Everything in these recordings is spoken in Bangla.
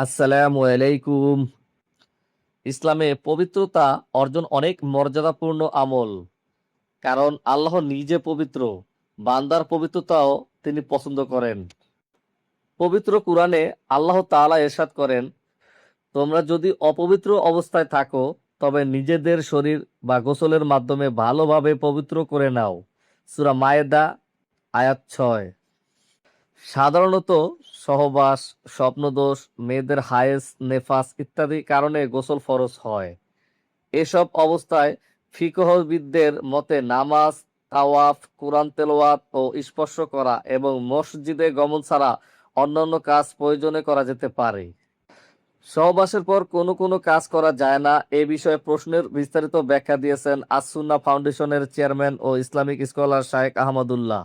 আসসালামু আলাইকুম। ইসলামে পবিত্রতা অর্জন অনেক মর্যাদাপূর্ণ আমল, কারণ আল্লাহ নিজে পবিত্র। বান্দার পবিত্রতাও তিনি পছন্দ করেন। পবিত্র কুরআনে আল্লাহ তাআলা ইরশাদ করেন, তোমরা যদি অপবিত্র অবস্থায় থাকো তবে নিজেদের শরীর বা গোসলের মাধ্যমে ভালোভাবে পবিত্র করে নাও। সূরা মায়েদা আয়াত 6। সাধারণত সহবাস, স্বপ্নদোষ, মেয়েদের হায়েজ, নেফাস ইত্যাদি কারণে গোসল ফরজ হয়। এসব অবস্থায় ফিকহবিদদের মতে নামাজ, তাওয়াফ, কুরআন তেলাওয়াত ও স্পর্শ করা এবং মসজিদে গমন ছাড়া অন্যান্য কাজ প্রয়োজনে করা যেতে পারে। সহবাসের পর কোনো কোনো কাজ করা যায় না, এ বিষয়ে প্রশ্নের বিস্তারিত ব্যাখ্যা দিয়েছেন আস-সুন্নাহ ফাউন্ডেশনের চেয়ারম্যান ও ইসলামিক স্কলার শায়েখ আহমদুল্লাহ।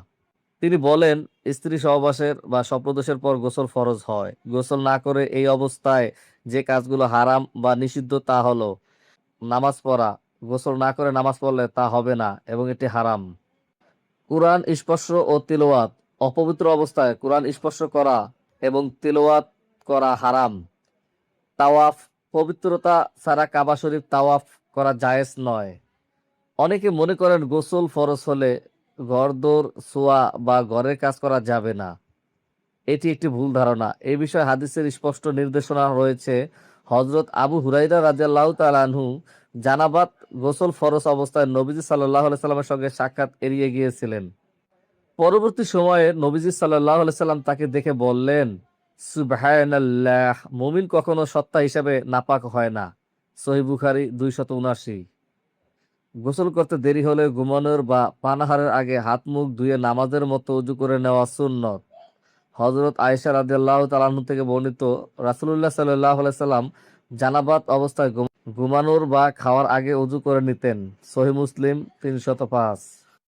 তিনি বলেন, স্ত্রী সহবাসের বা স্বপ্নদোষের পর গোসল ফরজ হয়। গোসল না করে এই অবস্থায় যে কাজগুলো হারাম বা নিষিদ্ধ তা হলো নামাজ পড়া। গোসল না করে নামাজ পড়লে তা হবে না এবং এটি হারাম। কুরআন স্পর্শ ও তিলাওয়াত। অপবিত্র অবস্থায় কুরআন স্পর্শ করা এবং তিলাওয়াত করা হারাম। তাওয়াফ। পবিত্রতা ছাড়া কাবা শরীফ তাওয়াফ করা জায়েজ নয়। অনেকে মনে করেন গোসল ফরজ হলে ঘরদোর ছোঁয়া বা ঘরের কাজ করা যাবে না। এটি একটি ভুল ধারণা। এই বিষয়ে হাদিসের স্পষ্ট নির্দেশনা রয়েছে। হযরত আবু হুরায়রা রাদিয়াল্লাহু তাআলা আনহু জানাবাত গোসল ফরজ অবস্থায় নবীজি সাল্লাল্লাহু আলাইহি সাল্লামের সঙ্গে সাক্ষাৎ এড়িয়ে গিয়েছিলেন। পরবর্তী সময়ে নবীজি সাল্লাল্লাহু আলাইহি সাল্লাম তাকে দেখে বললেন, সুবহানাল্লাহ, মুমিন কখনো সত্তা হিসাবে নাপাক হয় না। সহিহ বুখারী 279। গোসল করতে দেরি হলে ঘুমানোর বা পানাহারের আগে হাত মুখ ধুয়ে নামাজের মতো ওযু করে নেওয়া সুন্নত। হযরত আয়েশা রাদিয়াল্লাহু তাআলা আনহা থেকে বর্ণিত, রাসূলুল্লাহ সাল্লাল্লাহু আলাইহি সাল্লাম জানাবাত অবস্থায় ঘুমানোর বা খাওয়ার আগে ওযু করে নিতেন। সহিহ মুসলিম 305।